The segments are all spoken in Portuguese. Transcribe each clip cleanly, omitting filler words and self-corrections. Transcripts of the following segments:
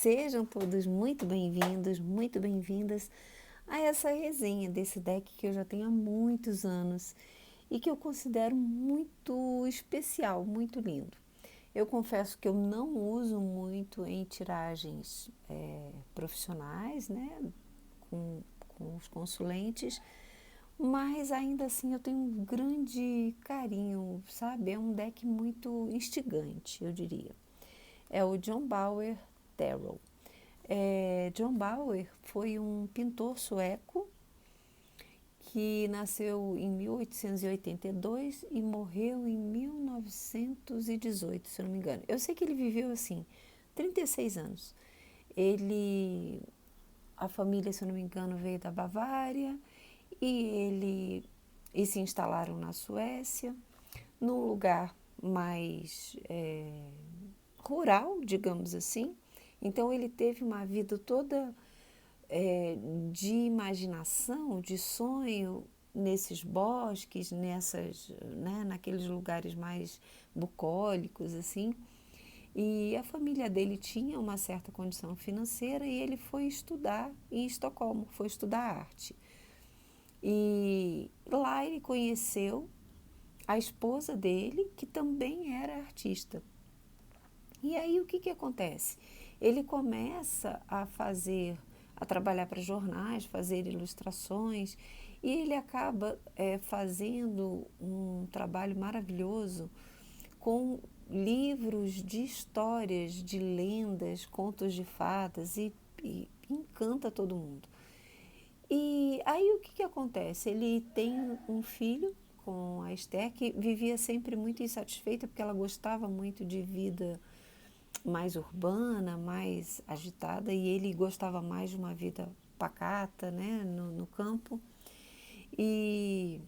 Sejam todos muito bem-vindos, muito bem-vindas a essa resenha desse deck que eu já tenho há muitos anos e que eu considero muito especial, muito lindo. Eu confesso que eu não uso muito em tiragens profissionais, né, com os consulentes, mas ainda assim eu tenho um grande carinho, sabe? É um deck muito instigante, eu diria. É o John Bauer Tarot. John Bauer foi um pintor sueco que nasceu em 1882 e morreu em 1918, se eu não me engano. Eu sei que ele viveu assim, 36 anos. A família, se eu não me engano, veio da Bavária e se instalaram na Suécia, num lugar mais rural, digamos assim. Então ele teve uma vida toda de imaginação, de sonho nesses bosques, né, naqueles lugares mais bucólicos, assim. E a família dele tinha uma certa condição financeira e ele foi estudar em Estocolmo, foi estudar arte. E lá ele conheceu a esposa dele, que também era artista. E aí o que acontece? Ele começa a trabalhar para jornais, fazer ilustrações, e ele acaba fazendo um trabalho maravilhoso com livros de histórias, de lendas, contos de fadas, e encanta todo mundo. E aí o que acontece? Ele tem um filho com a Esther, que vivia sempre muito insatisfeita, porque ela gostava muito de vida mais urbana, mais agitada, e ele gostava mais de uma vida pacata, né, no campo. E,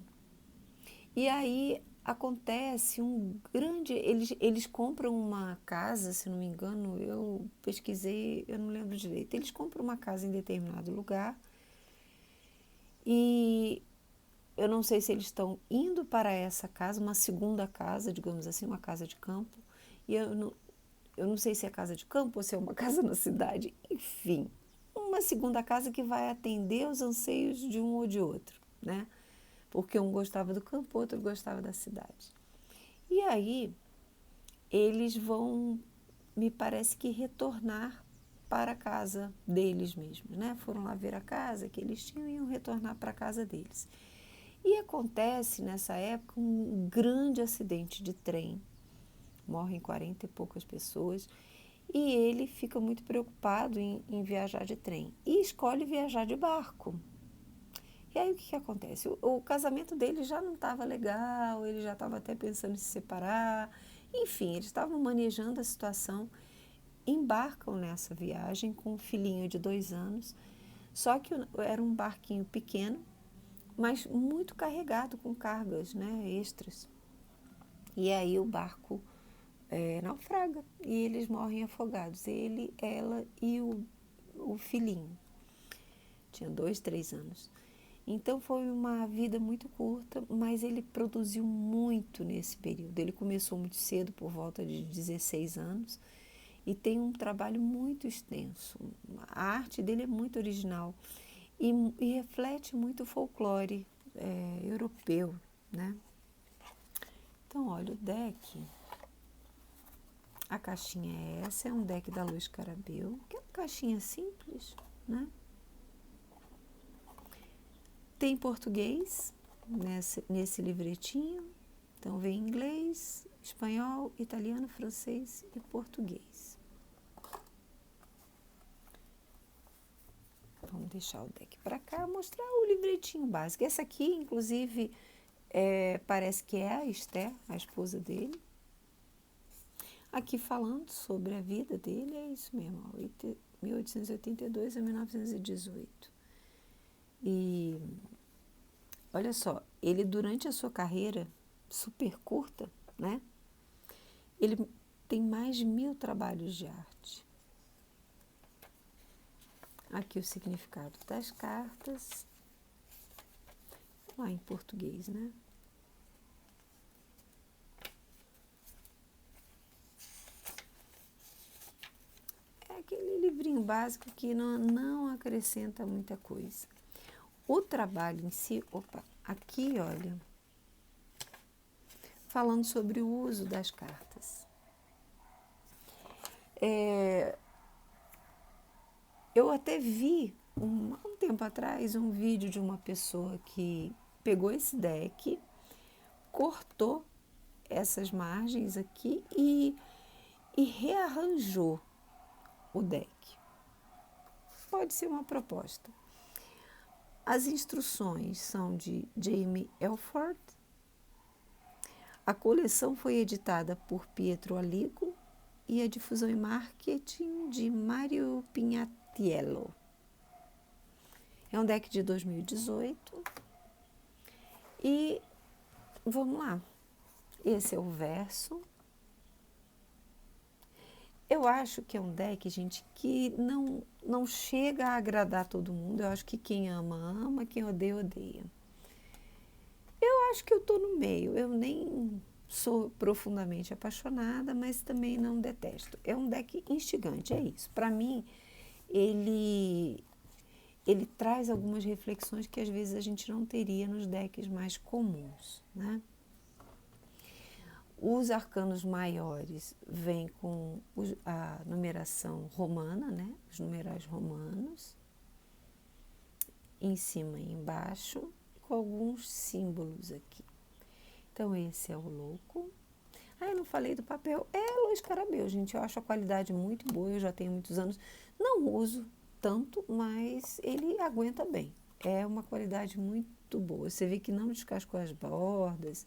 e aí acontece um grande... Eles compram uma casa, se não me engano, eu pesquisei, eu não lembro direito. Eles compram uma casa em determinado lugar e eu não sei se eles estão indo para essa casa, uma segunda casa, digamos assim, uma casa de campo, e eu não sei se é casa de campo ou se é uma casa na cidade, enfim, uma segunda casa que vai atender os anseios de um ou de outro, né? Porque um gostava do campo, outro gostava da cidade. E aí eles vão, me parece que retornar para a casa deles mesmos, né? Foram lá ver a casa que eles tinham e iam retornar para a casa deles. E acontece nessa época um grande acidente de trem, morrem 40 e poucas pessoas, e ele fica muito preocupado em viajar de trem e escolhe viajar de barco. E aí o que acontece? O casamento dele já não estava legal, ele já estava até pensando em se separar, enfim, eles estavam manejando a situação, embarcam nessa viagem com um filhinho de 2 anos, só que era um barquinho pequeno, mas muito carregado com cargas, né, extras. E aí o barco naufraga e eles morrem afogados, ele, ela e o filhinho. Tinha 2, 3 anos. Então foi uma vida muito curta, mas ele produziu muito nesse período. Ele começou muito cedo, por volta de 16 anos, e tem um trabalho muito extenso. A arte dele é muito original e reflete muito o folclore europeu, né? Então, olha, o deck, a caixinha é essa, é um deck da Luz Carabeu, que é uma caixinha simples, né? Tem português nesse livretinho, então vem inglês, espanhol, italiano, francês e português. Vamos deixar o deck para cá, mostrar o livretinho básico. Essa aqui, inclusive, parece que é a Esther, a esposa dele. Aqui falando sobre a vida dele, é isso mesmo, 1882 a 1918. E olha só, ele durante a sua carreira super curta, né? Ele tem mais de 1000 trabalhos de arte. Aqui o significado das cartas, lá em português, né? É aquele livrinho básico que não acrescenta muita coisa. O trabalho em si, aqui, olha, falando sobre o uso das cartas. Eu até vi, um tempo atrás, um vídeo de uma pessoa que pegou esse deck, cortou essas margens aqui e rearranjou o deck. Pode ser uma proposta. As instruções são de Jamie Elford. A coleção foi editada por Pietro Aligo e a difusão e marketing de Mario Pignatiello. É um deck de 2018. E vamos lá. Esse é o verso. Eu acho que é um deck, gente, que não chega a agradar todo mundo. Eu acho que quem ama, ama, quem odeia, odeia. Eu acho que eu estou no meio. Eu nem sou profundamente apaixonada, mas também não detesto. É um deck instigante, é isso. Para mim, ele traz algumas reflexões que às vezes a gente não teria nos decks mais comuns, né? Os arcanos maiores vêm com a numeração romana, né? Os numerais romanos, em cima e embaixo, com alguns símbolos aqui. Então, esse é o louco. Eu não falei do papel. É Luiz Carabeu, gente. Eu acho a qualidade muito boa, eu já tenho muitos anos. Não uso tanto, mas ele aguenta bem. É uma qualidade muito boa. Você vê que não descascou as bordas.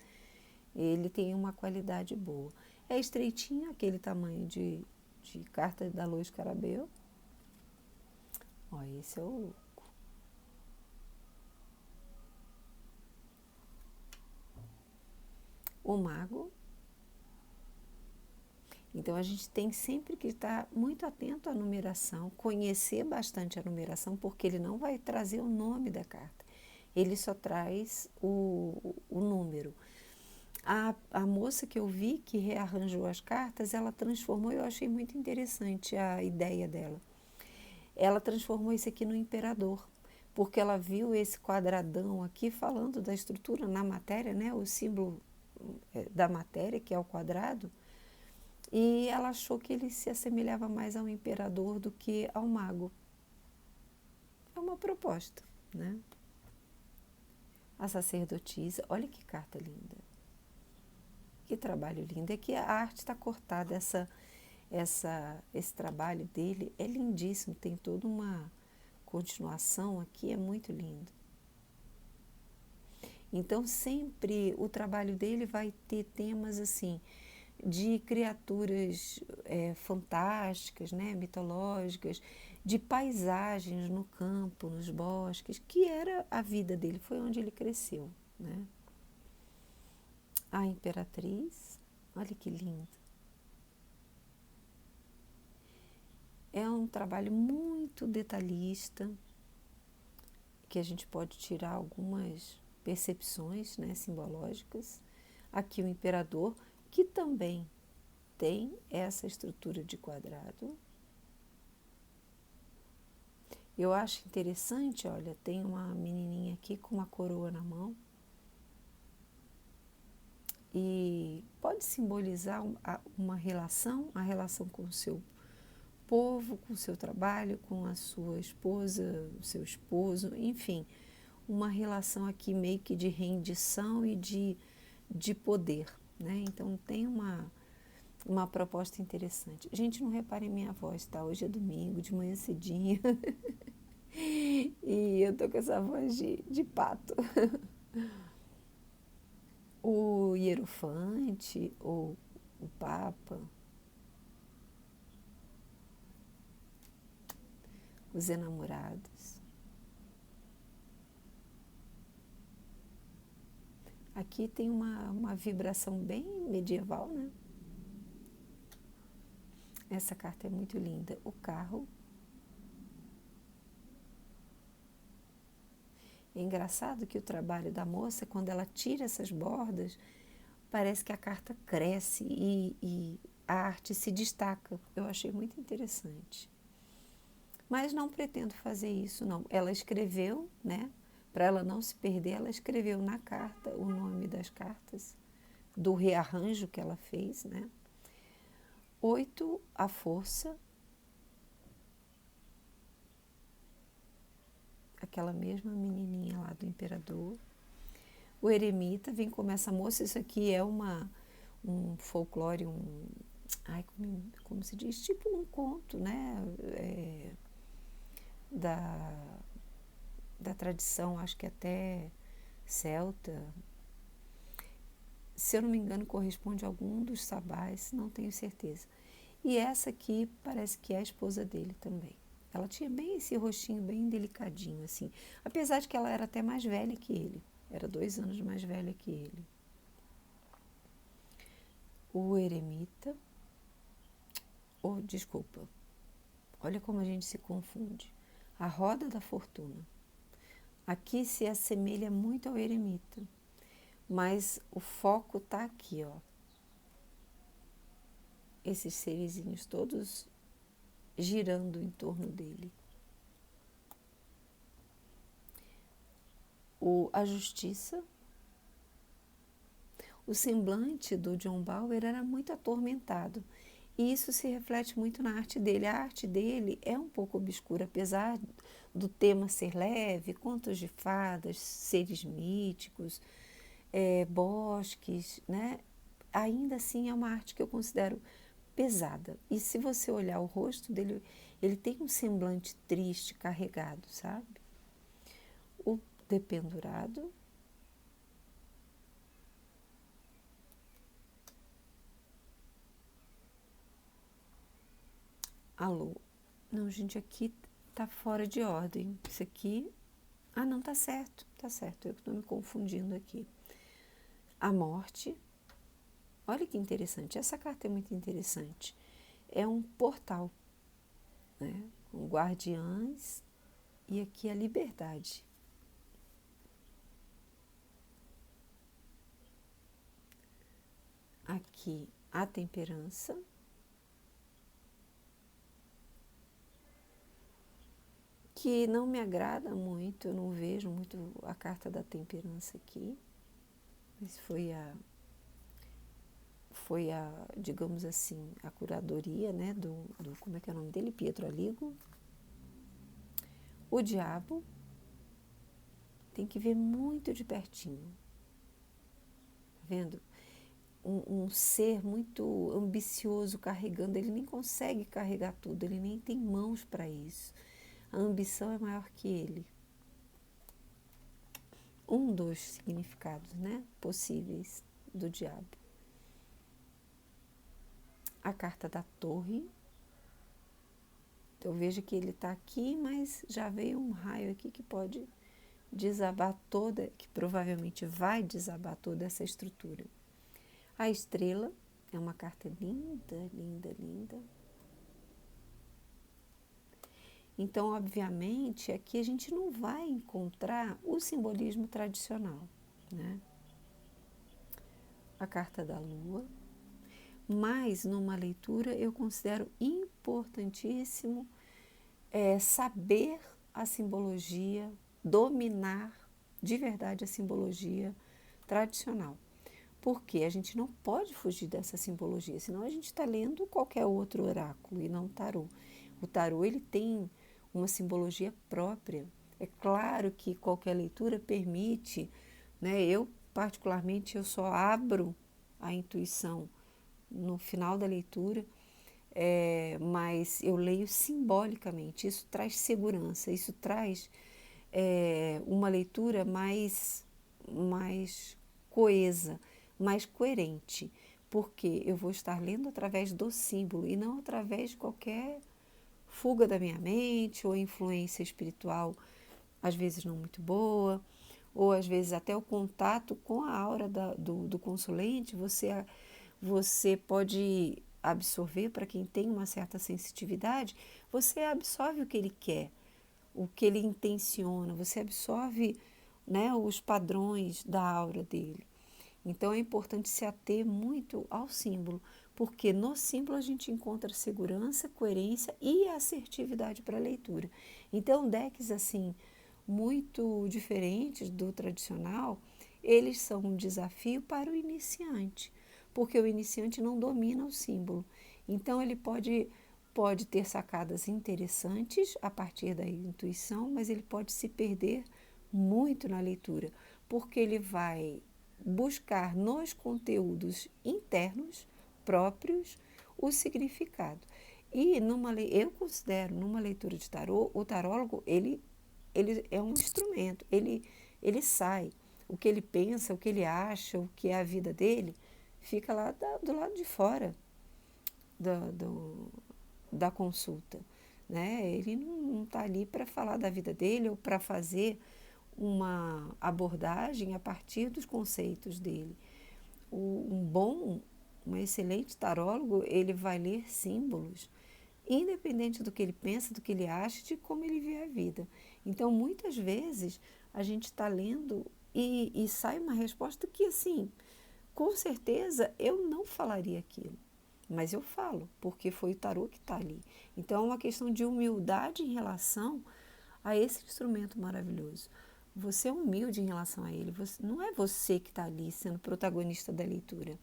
Ele tem uma qualidade boa. É estreitinho, aquele tamanho de carta da Luiz Carabeu. Ó, esse é o louco. O mago. Então, a gente tem sempre que estar muito atento à numeração, conhecer bastante a numeração, porque ele não vai trazer o nome da carta. Ele só traz o número. A moça que eu vi que rearranjou as cartas, ela transformou, eu achei muito interessante a ideia dela. Ela transformou isso aqui no imperador, porque ela viu esse quadradão aqui falando da estrutura na matéria, né? O símbolo da matéria, que é o quadrado, e ela achou que ele se assemelhava mais ao imperador do que ao mago. É uma proposta, né? A sacerdotisa, olha que carta linda. Que trabalho lindo. É que a arte está cortada, esse trabalho dele é lindíssimo, tem toda uma continuação aqui, é muito lindo. Então, sempre o trabalho dele vai ter temas assim, de criaturas fantásticas, né, mitológicas, de paisagens no campo, nos bosques, que era a vida dele, foi onde ele cresceu, né? A imperatriz, olha que lindo. É um trabalho muito detalhista, que a gente pode tirar algumas percepções, né, simbológicas. Aqui o imperador, que também tem essa estrutura de quadrado. Eu acho interessante, olha, tem uma menininha aqui com uma coroa na mão. E pode simbolizar uma relação, a relação com o seu povo, com o seu trabalho, com a sua esposa, o seu esposo, enfim, uma relação aqui meio que de rendição e de poder, né? Então tem uma proposta interessante. Gente, não reparem minha voz, tá? Hoje é domingo, de manhã cedinho, e eu tô com essa voz de pato. O hierofante ou o papa, os enamorados. Aqui tem uma vibração bem medieval, né? Essa carta é muito linda. O carro. É engraçado que o trabalho da moça, quando ela tira essas bordas, parece que a carta cresce e a arte se destaca. Eu achei muito interessante. Mas não pretendo fazer isso, não. Ela escreveu, né? Para ela não se perder, ela escreveu na carta o nome das cartas, do rearranjo que ela fez, né? 8, a força, aquela mesma menininha lá do imperador. O eremita, vem como essa moça, isso aqui é um folclore, ai, como se diz? Tipo um conto, né? Da, da tradição, acho que até celta. Se eu não me engano, corresponde a algum dos sabás, não tenho certeza. E essa aqui parece que é a esposa dele também. Ela tinha bem esse rostinho bem delicadinho, assim. Apesar de que ela era até mais velha que ele. Era 2 anos mais velha que ele. O eremita... Oh, desculpa. Olha como a gente se confunde. A roda da fortuna. Aqui se assemelha muito ao eremita. Mas o foco está aqui, ó. Esses serizinhos todos girando em torno dele. A justiça. O semblante do John Bauer era muito atormentado. E isso se reflete muito na arte dele. A arte dele é um pouco obscura, apesar do tema ser leve, contos de fadas, seres míticos, bosques, né? Ainda assim é uma arte que eu considero pesada. E se você olhar o rosto dele, ele tem um semblante triste, carregado, sabe? O dependurado. Alô. Não, gente, aqui tá fora de ordem. Isso aqui... Ah, não, tá certo, tá certo. Eu estou me confundindo aqui. A morte. Olha que interessante. Essa carta é muito interessante. É um portal, né? Com guardiães e aqui a liberdade. Aqui a temperança. Que não me agrada muito, eu não vejo muito a carta da temperança aqui. Mas digamos assim, a curadoria, né, como é que é o nome dele? Pietro Aligo. O diabo tem que ver muito de pertinho. Tá vendo? Um ser muito ambicioso carregando, ele nem consegue carregar tudo, ele nem tem mãos para isso. A ambição é maior que ele. Um dos significados, né, possíveis do diabo. A carta da torre. Então veja que ele está aqui, mas já veio um raio aqui que pode desabar toda, que provavelmente vai desabar toda essa estrutura. A estrela é uma carta linda, linda, linda. Então, obviamente, aqui a gente não vai encontrar o simbolismo tradicional, né? A carta da lua. Mas, numa leitura, eu considero importantíssimo saber a simbologia, dominar de verdade a simbologia tradicional. Porque a gente não pode fugir dessa simbologia, senão a gente está lendo qualquer outro oráculo e não o tarô. O tarô ele tem uma simbologia própria. É claro que qualquer leitura permite, né? Eu particularmente eu só abro a intuição no final da leitura, mas eu leio simbolicamente. Isso traz segurança, isso traz uma leitura mais coesa, mais coerente, porque eu vou estar lendo através do símbolo e não através de qualquer fuga da minha mente ou influência espiritual, às vezes não muito boa, ou às vezes até o contato com a aura do consulente, você pode absorver, para quem tem uma certa sensitividade, você absorve o que ele quer, o que ele intenciona, você absorve, né, os padrões da aura dele. Então é importante se ater muito ao símbolo, porque no símbolo a gente encontra segurança, coerência e assertividade para a leitura. Então, decks assim, muito diferentes do tradicional, eles são um desafio para o iniciante, porque o iniciante não domina o símbolo. Então, ele pode ter sacadas interessantes a partir da intuição, mas ele pode se perder muito na leitura, porque ele vai buscar nos conteúdos internos próprios o significado. E eu considero, numa leitura de tarô, o tarólogo, ele é um instrumento, ele sai. O que ele pensa, o que ele acha, o que é a vida dele, fica lá do lado de fora da consulta. Né? Ele não está ali para falar da vida dele ou para fazer uma abordagem a partir dos conceitos dele. Um excelente tarólogo, ele vai ler símbolos, independente do que ele pensa, do que ele acha, de como ele vê a vida. Então, muitas vezes, a gente está lendo e sai uma resposta que, assim, com certeza eu não falaria aquilo. Mas eu falo, porque foi o tarô que está ali. Então, é uma questão de humildade em relação a esse instrumento maravilhoso. Você é humilde em relação a ele. Não é você que está ali sendo protagonista da leitura.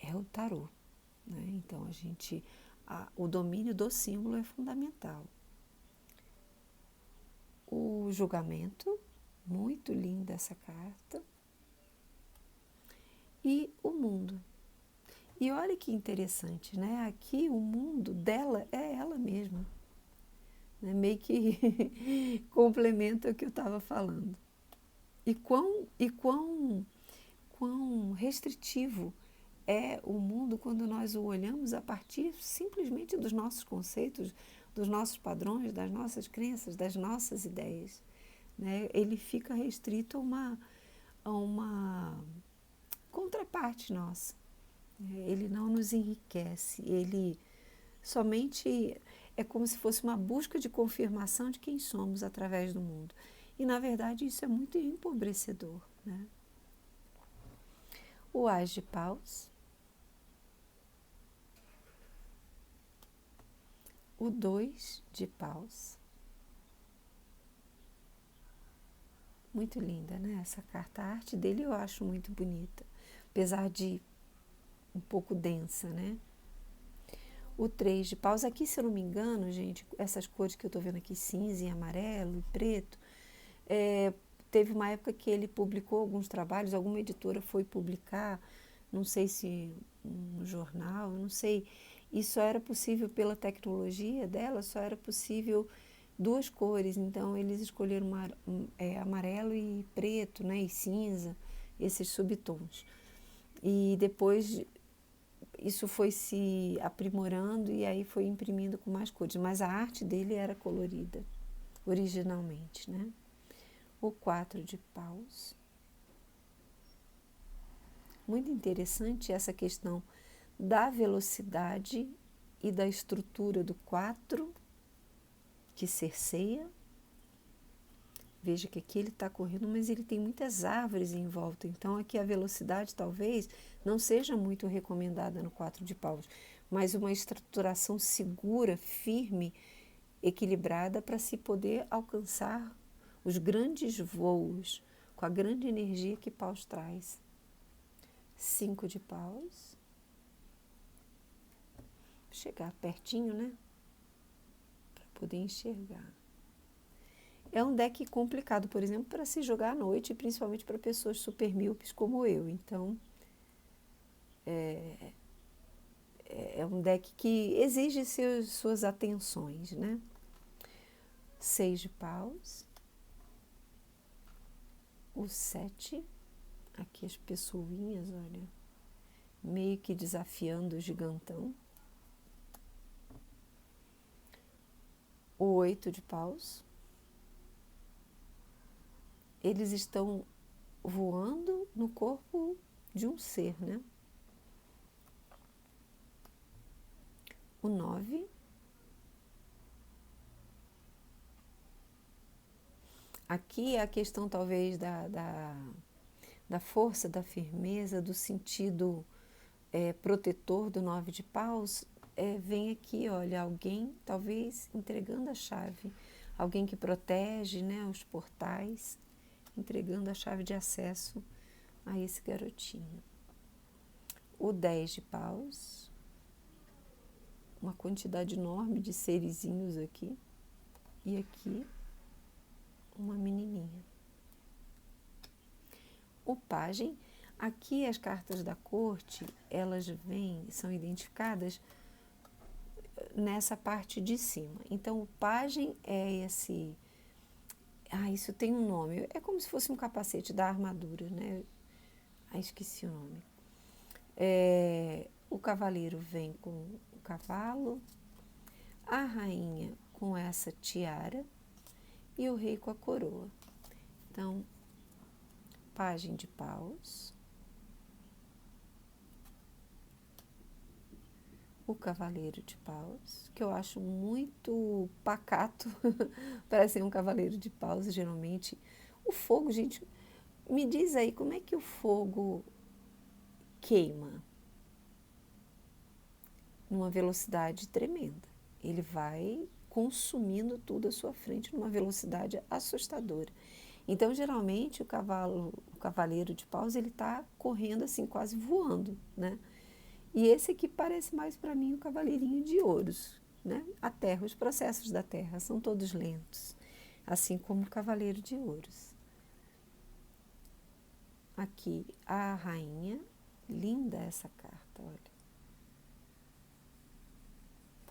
É o tarô. Né? Então, o domínio do símbolo é fundamental. O julgamento, muito linda essa carta. E o mundo. E olha que interessante, né? Aqui o mundo dela é ela mesma. Né? Meio que complementa o que eu estava falando. E quão restritivo é o mundo quando nós o olhamos a partir simplesmente dos nossos conceitos, dos nossos padrões, das nossas crenças, das nossas ideias. Né? Ele fica restrito a uma contraparte nossa. Ele não nos enriquece, ele somente é como se fosse uma busca de confirmação de quem somos através do mundo. E, na verdade, isso é muito empobrecedor. Né? O Ás de Paus, o 2 de Paus. Muito linda, né? Essa carta, a arte dele eu acho muito bonita, apesar de um pouco densa, né? O 3 de Paus, aqui, se eu não me engano, gente, essas cores que eu estou vendo aqui, cinza e amarelo e preto, teve uma época que ele publicou alguns trabalhos, alguma editora foi publicar, não sei se um jornal, não sei, e só era possível pela tecnologia dela, só era possível 2 cores, então eles escolheram amarelo e preto, né, e cinza, esses subtons. E depois isso foi se aprimorando e aí foi imprimindo com mais cores, mas a arte dele era colorida, originalmente, né? O 4 de Paus. Muito interessante essa questão da velocidade e da estrutura do 4, que cerceia. Veja que aqui ele está correndo, mas ele tem muitas árvores em volta, então aqui a velocidade talvez não seja muito recomendada no 4 de Paus, mas uma estruturação segura, firme, equilibrada para se poder alcançar os grandes voos com a grande energia que Paus traz. 5 de Paus. Vou chegar pertinho, né? Para poder enxergar. É um deck complicado, por exemplo, para se jogar à noite, principalmente para pessoas super míopes como eu. Então, é um deck que exige suas atenções, né? 6 de Paus. O 7. Aqui as pessoinhas, olha, meio que desafiando o gigantão. O 8 de Paus. Eles estão voando no corpo de um ser, né? O 9. Aqui é a questão talvez da força, da firmeza, do sentido protetor do 9 de paus, vem aqui, olha, alguém talvez entregando a chave, alguém que protege, né, os portais, entregando a chave de acesso a esse garotinho. O 10 de paus, uma quantidade enorme de serizinhos aqui, e aqui uma menininha. O pajem, aqui as cartas da corte, elas são identificadas nessa parte de cima. Então, o pajem é esse... isso tem um nome. É como se fosse um capacete da armadura, né? Esqueci o nome. O cavaleiro vem com o cavalo, a rainha com essa tiara e o rei com a coroa. Então, pajem de paus, o cavaleiro de paus, que eu acho muito pacato para ser um cavaleiro de paus, geralmente. O fogo, gente, me diz aí, como é que o fogo queima? Numa velocidade tremenda. Ele vai consumindo tudo à sua frente numa velocidade assustadora. Então, geralmente, o cavaleiro de paus, ele está correndo assim, quase voando, né? E esse aqui parece mais para mim o cavaleirinho de ouros, né? A terra, os processos da terra são todos lentos, assim como o cavaleiro de ouros. Aqui a rainha, linda essa carta, olha.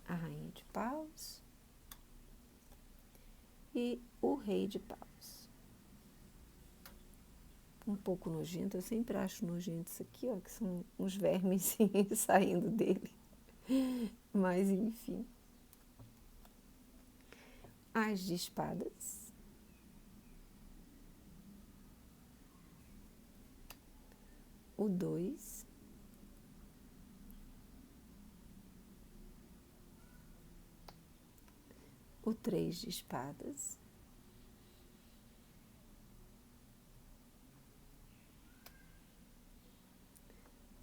A rainha de paus e o rei de paus. Um pouco nojento, eu sempre acho nojento isso aqui, ó, que são uns vermes saindo dele. Mas, enfim. As de espadas. O 2. O 3 de espadas.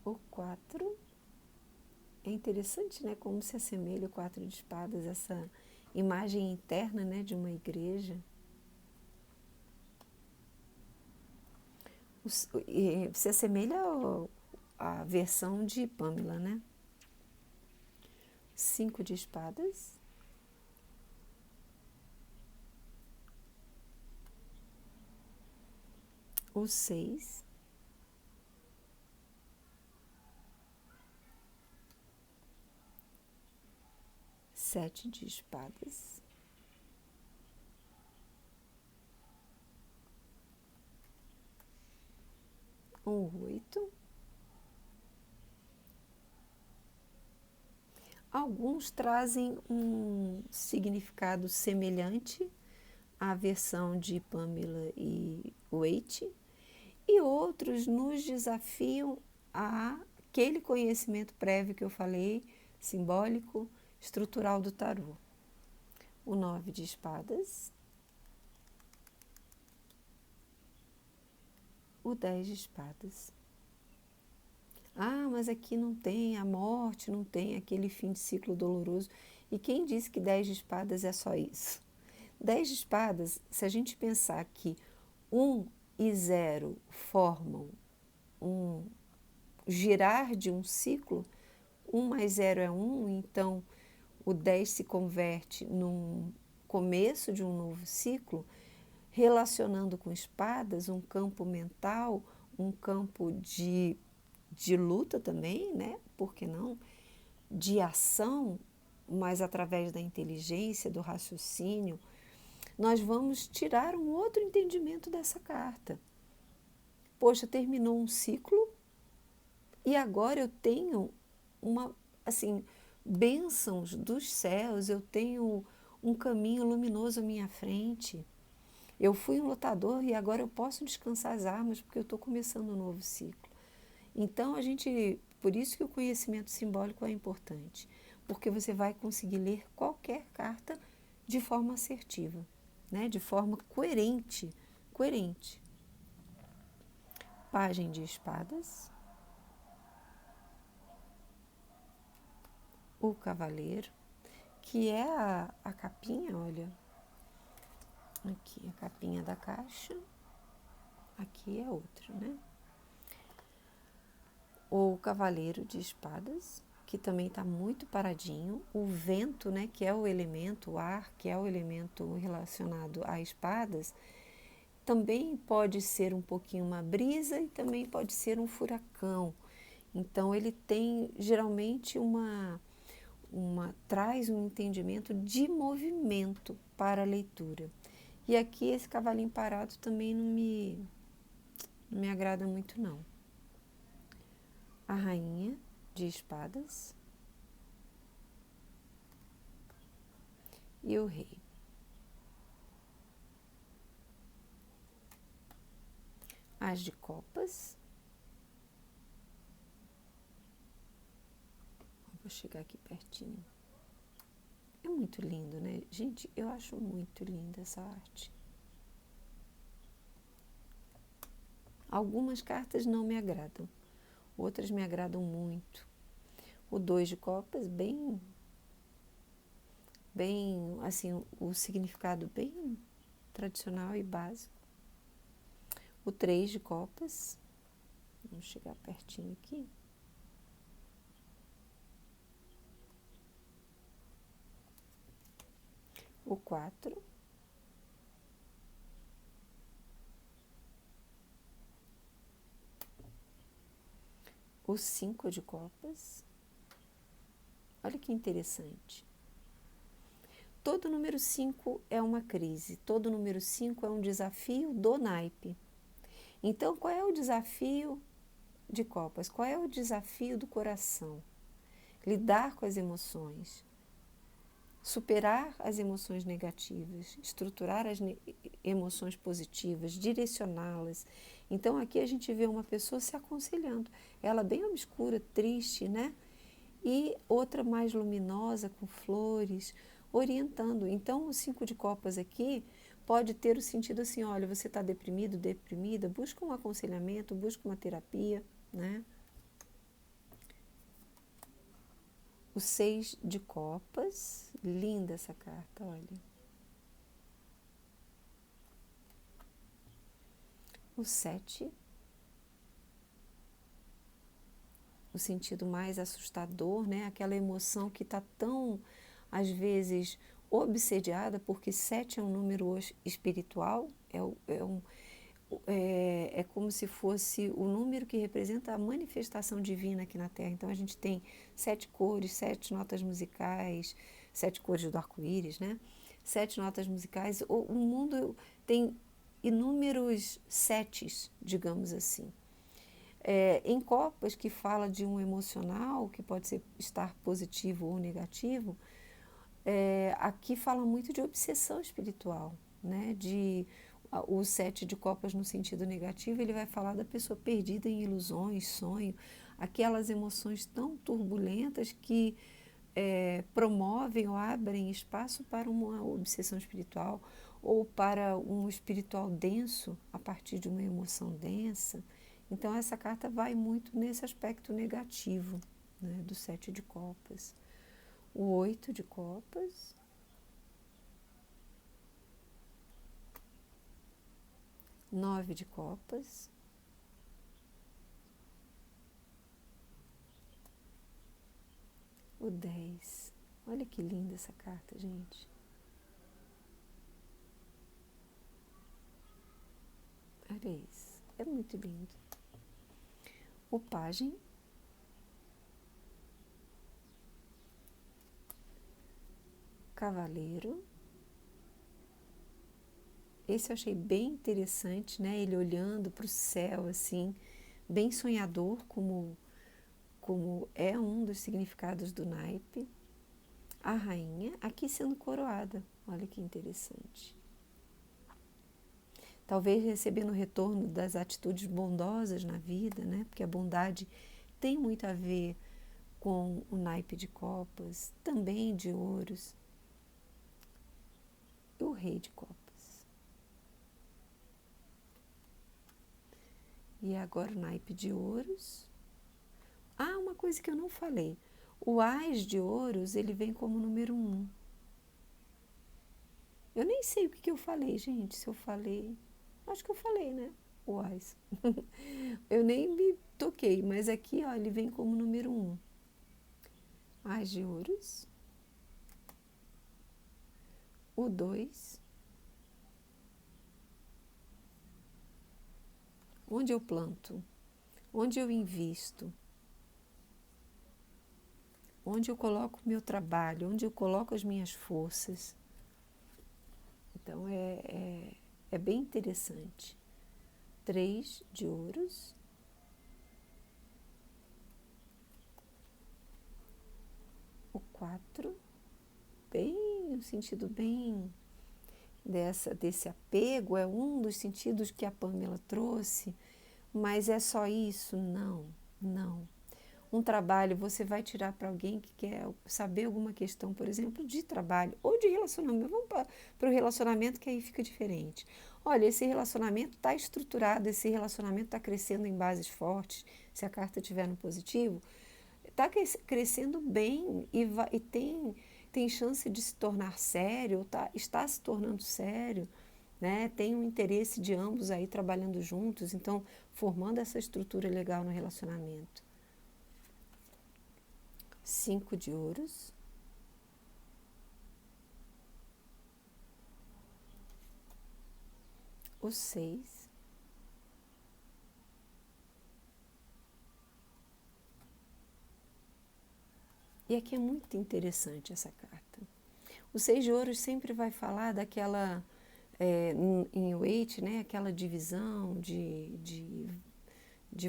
O 4. É interessante, né, como se assemelha o 4 de espadas, essa imagem interna, né, de uma igreja. Se assemelha à versão de Pamela, né? 5 de espadas. O 6. Sete de espadas. O 8. Alguns trazem um significado semelhante à versão de Pamela e Waite, e outros nos desafiam a aquele conhecimento prévio que eu falei, simbólico, estrutural do tarô. O 9 de espadas, o 10 de espadas. Mas aqui não tem a morte, não tem aquele fim de ciclo doloroso. E quem disse que 10 de espadas é só isso? 10 de espadas, se a gente pensar que 1 e 0 formam um girar de um ciclo, 1 mais 0 é 1, então o 10 se converte num começo de um novo ciclo, relacionando com espadas, um campo mental, um campo de luta também, né? Por que não? De ação, mas através da inteligência, do raciocínio, nós vamos tirar um outro entendimento dessa carta. Poxa, terminou um ciclo e agora eu tenho bênçãos dos céus, eu tenho um caminho luminoso à minha frente. Eu fui um lutador e agora eu posso descansar as armas porque eu estou começando um novo ciclo. Então, por isso que o conhecimento simbólico é importante, porque você vai conseguir ler qualquer carta de forma assertiva, né? De forma coerente. Pajem de espadas. o cavaleiro, que é a capinha, olha, aqui a capinha da caixa, aqui é outra, né? O cavaleiro de espadas, que também está muito paradinho, o vento, né, que é o elemento, o ar, que é o elemento relacionado a espadas, também pode ser um pouquinho uma brisa e também pode ser um furacão. Então ele tem geralmente traz um entendimento de movimento para a leitura. E aqui esse cavalinho parado também não me agrada muito não. A rainha de espadas e o rei. As de copas. Vou chegar aqui pertinho. É muito lindo, né? Gente, eu acho muito linda essa arte. Algumas cartas não me agradam, outras me agradam muito. O 2 de copas, assim, o significado bem tradicional e básico. O 3 de copas, vamos chegar pertinho aqui. O 4. O 5 de copas. Olha que interessante. Todo número 5 é uma crise, todo número 5 é um desafio do naipe. Então, qual é o desafio de copas? Qual é o desafio do coração? Lidar com as emoções, superar as emoções negativas, estruturar as emoções positivas, direcioná-las. Então, aqui a gente vê uma pessoa se aconselhando, ela bem obscura, triste, né? E outra mais luminosa, com flores, orientando. Então, o 5 de copas aqui pode ter o sentido assim, olha, você está deprimido, deprimida, busca um aconselhamento, busca uma terapia, né? O 6 de copas, linda essa carta, olha. O 7, o sentido mais assustador, né? Aquela emoção que está tão, às vezes, obsediada, porque 7 é um número espiritual, é como se fosse o número que representa a manifestação divina aqui na Terra. Então, a gente tem 7 cores, 7 notas musicais, 7 cores do arco-íris, né? 7 notas musicais. O mundo tem inúmeros setes, digamos assim. Em copas que fala de um emocional, que pode estar positivo ou negativo, aqui fala muito de obsessão espiritual, né? O 7 de copas no sentido negativo, ele vai falar da pessoa perdida em ilusões, sonho, aquelas emoções tão turbulentas que promovem ou abrem espaço para uma obsessão espiritual ou para um espiritual denso a partir de uma emoção densa. Então, essa carta vai muito nesse aspecto negativo, né, do 7 de copas. O 8 de copas. Nove de copas. O 10. Olha que linda essa carta, gente. Olha isso. É muito lindo. O pajem. Cavaleiro. Esse eu achei bem interessante, né? Ele olhando para o céu, assim, bem sonhador, como é um dos significados do naipe. A rainha, aqui sendo coroada. Olha que interessante. Talvez recebendo o retorno das atitudes bondosas na vida, né? Porque a bondade tem muito a ver com o naipe de copas, também de ouros. E o rei de copas. E agora o naipe de ouros. Ah, uma coisa que eu não falei. O Ás de Ouros, ele vem como número 1. Eu nem sei o que eu falei, gente, se eu falei... Acho que eu falei, né? O Ás. Eu nem me toquei, mas aqui, ó, ele vem como número 1. Ás de Ouros. O 2. Onde eu planto? Onde eu invisto? Onde eu coloco o meu trabalho? Onde eu coloco as minhas forças? Então, é bem interessante. 3 de ouros. O 4, bem, um sentido bem desse apego, é um dos sentidos que a Pamela trouxe, mas é só isso? Não, não. Um trabalho você vai tirar para alguém que quer saber alguma questão, por exemplo, de trabalho ou de relacionamento. Vamos para o relacionamento, que aí fica diferente. Olha, esse relacionamento está estruturado, esse relacionamento está crescendo em bases fortes, se a carta estiver no positivo, está crescendo bem e tem chance de se tornar sério, está se tornando sério, né? Tem um interesse de ambos aí trabalhando juntos, então formando essa estrutura legal no relacionamento. 5 de ouros. O 6. E aqui é muito interessante essa carta. O 6 de ouros sempre vai falar daquela, em Waite, né, aquela divisão de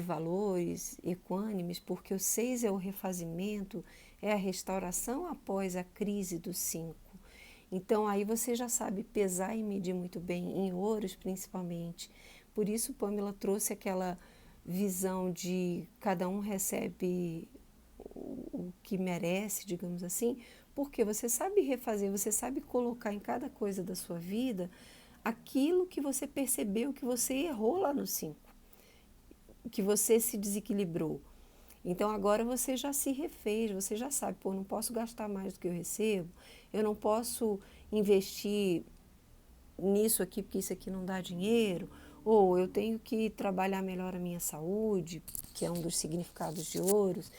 valores equânimes, porque o 6 é o refazimento, é a restauração após a crise do 5. Então, aí você já sabe pesar e medir muito bem, em ouros principalmente. Por isso, Pamela trouxe aquela visão de cada um recebe o que merece, digamos assim, porque você sabe refazer, você sabe colocar em cada coisa da sua vida aquilo que você percebeu que você errou lá no 5, que você se desequilibrou. Então agora você já se refez, você já sabe, pô, não posso gastar mais do que eu recebo, eu não posso investir nisso aqui porque isso aqui não dá dinheiro, ou eu tenho que trabalhar melhor a minha saúde, que é um dos significados de ouros.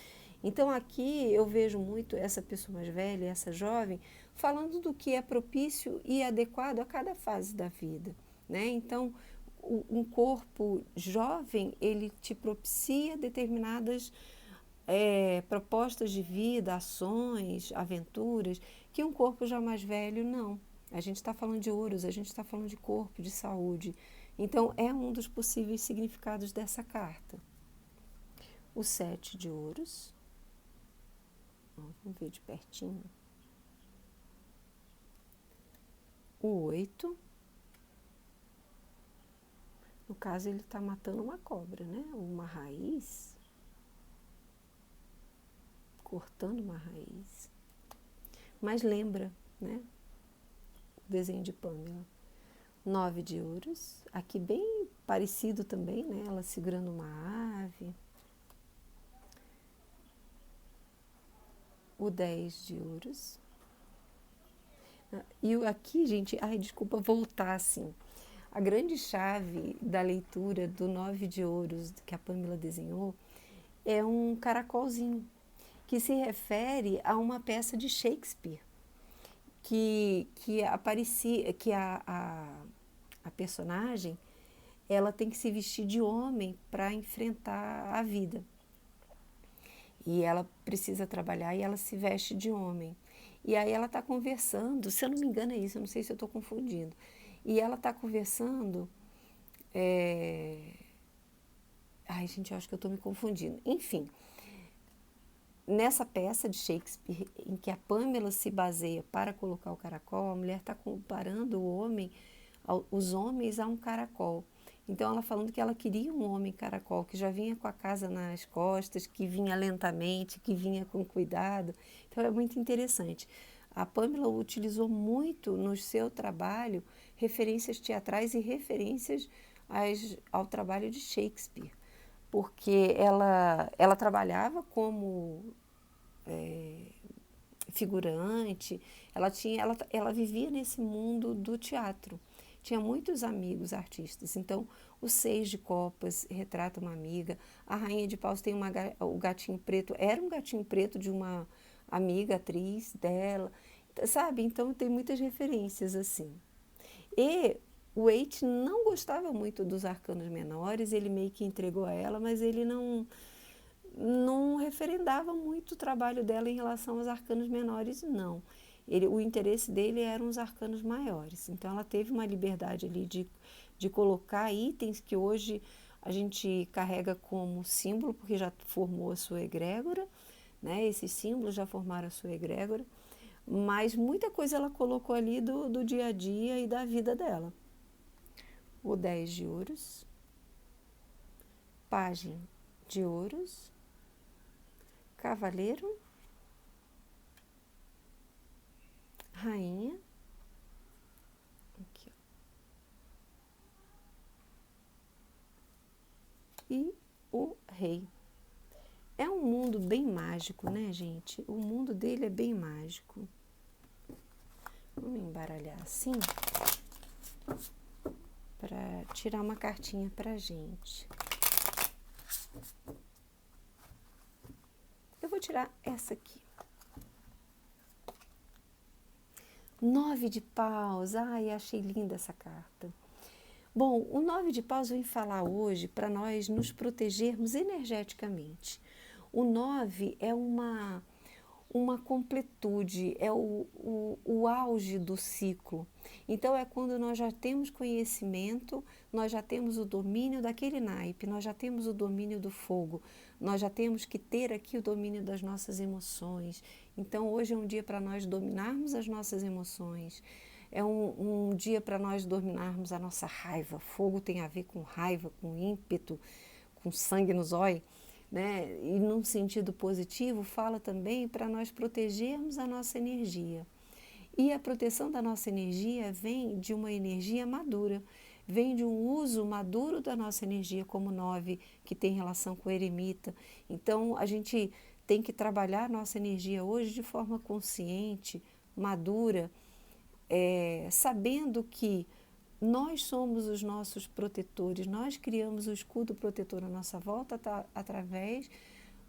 Então aqui eu vejo muito essa pessoa mais velha, essa jovem, falando do que é propício e adequado a cada fase da vida, né? Então um corpo jovem, ele te propicia determinadas propostas de vida, ações, aventuras, que um corpo já mais velho não. A gente está falando de ouros, a gente está falando de corpo, de saúde. Então, é um dos possíveis significados dessa carta. O 7 de ouros. Vamos ver de pertinho. O 8. No caso, ele está matando uma cobra, né? Uma raiz. Cortando uma raiz. Mas lembra, né? O desenho de Pamela. 9 de ouros. Aqui bem parecido também, né? Ela segurando uma ave. O 10 de ouros. E aqui, gente, ai, desculpa voltar assim. A grande chave da leitura do 9 de ouros que a Pamela desenhou é um caracolzinho, que se refere a uma peça de Shakespeare, que aparecia, que a personagem, ela tem que se vestir de homem para enfrentar a vida. E ela precisa trabalhar e ela se veste de homem. E aí ela está conversando, se eu não me engano é isso, eu não sei se eu estou confundindo. E ela está conversando... Ai, gente, eu acho que eu estou me confundindo. Enfim, nessa peça de Shakespeare, em que a Pamela se baseia para colocar o caracol, a mulher está comparando os homens a um caracol. Então, ela falando que ela queria um homem caracol, que já vinha com a casa nas costas, que vinha lentamente, que vinha com cuidado. Então, é muito interessante. A Pamela utilizou muito no seu trabalho referências teatrais e referências ao trabalho de Shakespeare, porque ela trabalhava como figurante, ela vivia nesse mundo do teatro. Tinha muitos amigos artistas. Então, o Seis de Copas retrata uma amiga. A Rainha de Paus tem o gatinho preto. Era um gatinho preto de uma amiga atriz dela. Sabe? Então, tem muitas referências assim. E o Waite não gostava muito dos arcanos menores. Ele meio que entregou a ela, mas ele não referendava muito o trabalho dela em relação aos arcanos menores, não. O interesse dele eram os arcanos maiores. Então, ela teve uma liberdade ali de colocar itens que hoje a gente carrega como símbolo, porque já formou a sua egrégora, né? Esses símbolos já formaram a sua egrégora, mas muita coisa ela colocou ali do dia a dia e da vida dela. O 10 de ouros, pajem de ouros, cavaleiro, rainha, aqui, e o rei. É um mundo bem mágico, né, gente? O mundo dele é bem mágico. Vamos embaralhar assim para tirar uma cartinha pra gente. Eu vou tirar essa aqui. 9 de paus. Ai, achei linda essa carta. Bom, o 9 de paus vem falar hoje para nós nos protegermos energeticamente. O 9 é uma completude, é o auge do ciclo. Então, é quando nós já temos conhecimento, nós já temos o domínio daquele naipe, nós já temos o domínio do fogo, nós já temos que ter aqui o domínio das nossas emoções. Então, hoje é um dia para nós dominarmos as nossas emoções. É um dia para nós dominarmos a nossa raiva. Fogo tem a ver com raiva, com ímpeto, com sangue nos olhos. Né? E num sentido positivo, fala também para nós protegermos a nossa energia. E a proteção da nossa energia vem de uma energia madura, vem de um uso maduro da nossa energia, como 9, que tem relação com o eremita. Então, a gente tem que trabalhar a nossa energia hoje de forma consciente, madura, sabendo que nós somos os nossos protetores, nós criamos o escudo protetor à nossa volta através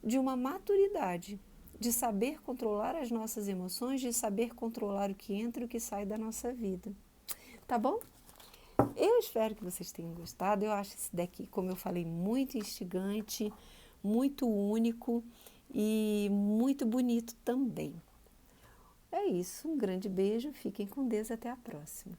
de uma maturidade, de saber controlar as nossas emoções, de saber controlar o que entra e o que sai da nossa vida. Tá bom? Eu espero que vocês tenham gostado. Eu acho esse deck, como eu falei, muito instigante, muito único e muito bonito também. É isso, um grande beijo, fiquem com Deus, até a próxima.